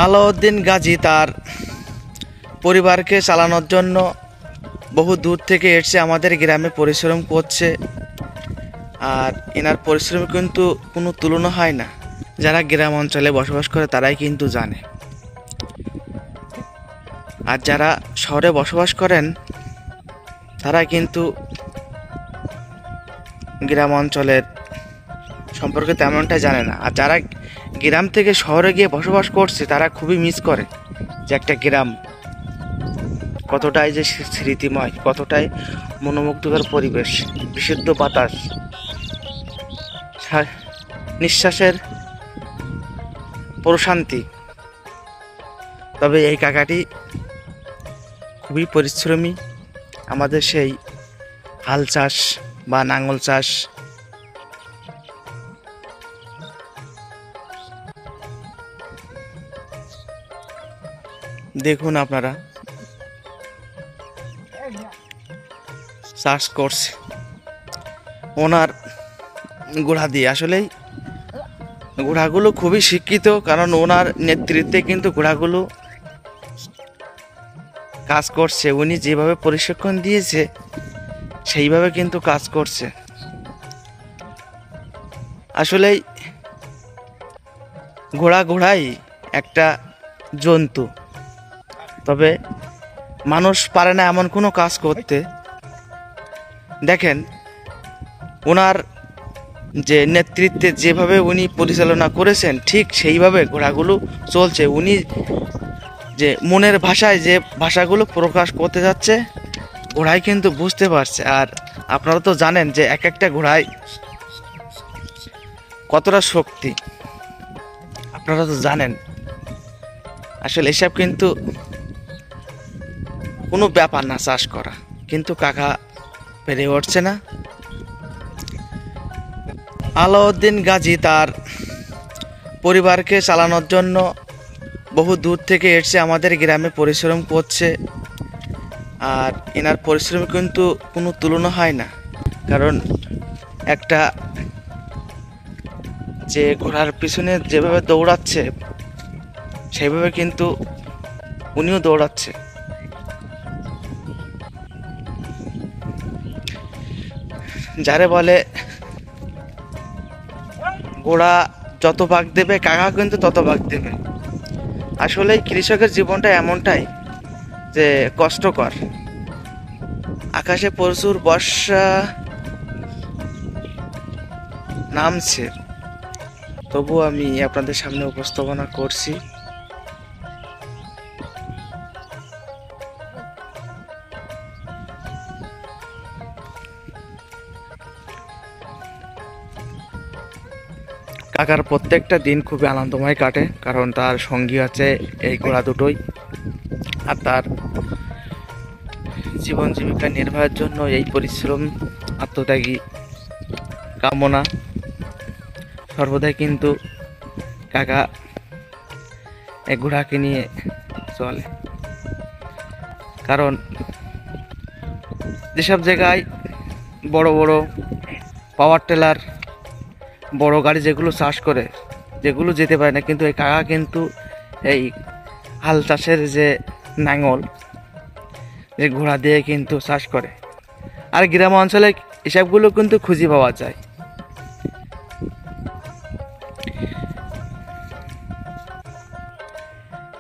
আলাউদ্দিন গাজী তার পরিবারকে চালানোর জন্য বহু দূর থেকে এসে আমাদের গ্রামে পরিশ্রম করছে। আর এনার পরিশ্রম কিন্তু কোনো তুলনা হয় না। যারা গ্রাম অঞ্চলে বসবাস করে তারাই কিন্তু জানে। আর যারা শহরে বসবাস করেন তারা কিন্তু গ্রাম অঞ্চলের সম্পর্কে তেমনটা জানে না। আর যারা গ্রাম থেকে শহরে গিয়ে বসবাস করছে তারা খুবই মিস করে যে একটা গ্রাম কতটাই যে স্মৃতিময়, কতটাই মনোমুগ্ধকর পরিবেশ, বিশুদ্ধ বাতাস, নিঃশ্বাসের প্রশান্তি। তবে এই কাকাটি খুবই পরিশ্রমী। আমাদের সেই হাল চাষ বা নাঙল চাষ দেখুন, আপনারা চাষ করছে ওনার ঘোড়া দিয়ে। আসলেই ঘোড়াগুলো খুবই শিক্ষিত, কারণ ওনার নেতৃত্বে কিন্তু ঘোড়াগুলো কাজ করছে। উনি যেভাবে প্রশিক্ষণ দিয়েছে সেইভাবে কিন্তু কাজ করছে। আসলেই ঘোড়াই একটা জন্তু, তবে মানুষ পারে না এমন কোনো কাজ করতে। দেখেন ওনার যে নেতৃত্বে যেভাবে উনি পরিচালনা করেছেন ঠিক সেইভাবে ঘোড়াগুলো চলছে। উনি যে মনের ভাষায় যে ভাষাগুলো প্রকাশ করতে যাচ্ছে ঘোড়াই কিন্তু বুঝতে পারছে। আর আপনারা তো জানেন যে এক একটা ঘোড়ায় কতটা শক্তি, আপনারা তো জানেন। আসলে এসব কিন্তু কোনো ব্যাপার না চাষ করা, কিন্তু কাকা পেরে উঠছে না। আলাউদ্দিন গাজী তার পরিবারকে চালানোর জন্য বহু দূর থেকে এসে আমাদের গ্রামে পরিশ্রম করছে। আর এনার পরিশ্রম কিন্তু কোনো তুলনা হয় না, কারণ একটা যে ঘোড়ার পিছনে যেভাবে দৌড়াচ্ছে সেইভাবে কিন্তু উনিও দৌড়াচ্ছে। যারে বলে ঘোড়া যত ভাগ দেবে কাকা কিন্তু তত ভাগ দেবে। আসলেই কৃষকের জীবনটা এমনটাই যে কষ্টকর। আকাশে প্রচুর বর্ষা নামছে, তবু আমি আপনাদের সামনে উপস্থাপনা করছি। কাকার প্রত্যেকটা দিন খুবই আনন্দময় কাটে, কারণ তার সঙ্গী আছে এই ঘোড়া দুটোই। আর তার জীবন জীবিকা নির্বাহের জন্য এই পরিশ্রম, আত্মত্যাগী কামনা সর্বদাই কিন্তু কাকা এই ঘোড়াকে নিয়ে চলে। কারণ যেসব জায়গায় বড় বড় পাওয়ার টেলার, বড় গাড়ি যেগুলো চাষ করে, যেগুলো যেতে পারে না, কিন্তু এই কাকা কিন্তু এই হাল চাষের যে নাঙল, যে ঘোড়া দিয়ে কিন্তু চাষ করে। আর গ্রাম অঞ্চলে এসবগুলো কিন্তু খুঁজে পাওয়া যায়।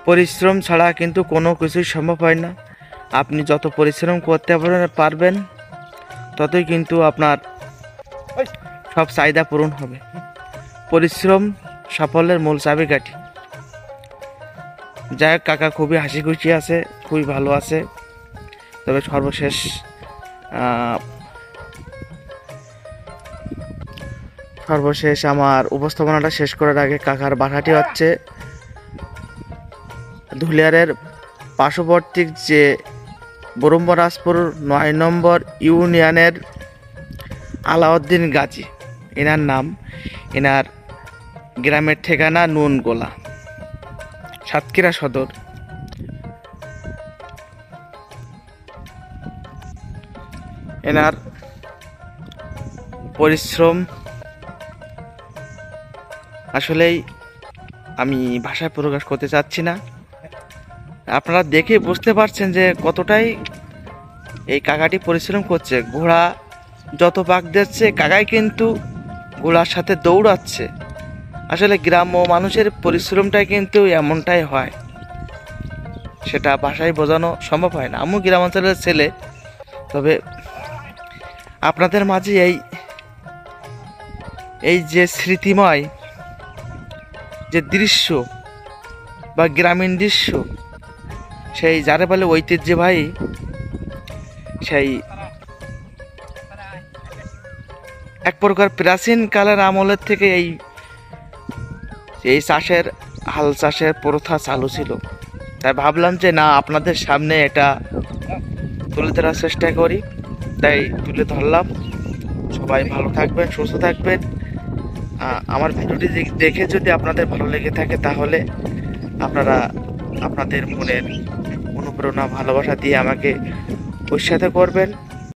পরিশ্রম ছাড়া কিন্তু কোনো কিছুই সম্ভব হয় না। আপনি যত পরিশ্রম করতে পারবেন ততই কিন্তু আপনার সব চাহিদা পূরণ হবে। পরিশ্রম সাফল্যের মূল চাবিকাঠি। যাই হোক, কাকা খুবই হাসি খুশি আছে, খুবই ভালো আছে। তবে সর্বশেষ আমার উপস্থাপনাটা শেষ করার আগে কাকার বাসাটি হচ্ছে ধুলিয়ারের পার্শ্ববর্তী যে ব্রহ্মরাজপুর ৯ নম্বর ইউনিয়নের আলাউদ্দিন গাজী এনার নাম। এনার গ্রামের ঠিকানা নুনগোলা, সাতক্ষীরা সদর। এনার পরিশ্রম আসলেই আমি ভাষায় প্রকাশ করতে চাচ্ছি না। আপনারা দেখে বুঝতে পারছেন যে কতটাই এই কাকাটি পরিশ্রম করছে। ঘোড়া যত পাক দিচ্ছে কাকাই কিন্তু ঘোড়ার সাথে দৌড়াচ্ছে। আসলে গ্রাম্য মানুষের পরিশ্রমটাই কিন্তু এমনটাই হয়, সেটা ভাষায় বোঝানো সম্ভব হয় না। আমিও গ্রামাঞ্চলের ছেলে, তবে আপনাদের মাঝে এই যে স্মৃতিময় যে দৃশ্য বা গ্রামীণ দৃশ্য, সেই যারে বলে ঐতিহ্যবাহী, সেই এক প্রকার প্রাচীন কালের আমলের থেকে এই চাষের হাল চাষের প্রথা চালু ছিল। তাই ভাবলাম যে না, আপনাদের সামনে এটা তুলে ধরার চেষ্টা করি, তাই তুলে ধরলাম। সবাই ভালো থাকবেন, সুস্থ থাকবেন। আমার ভিডিওটি দেখে যদি আপনাদের ভালো লেগে থাকে তাহলে আপনারা আপনাদের মনের অনুপ্রেরণা ভালোবাসা দিয়ে আমাকে উৎসাহিত করবেন।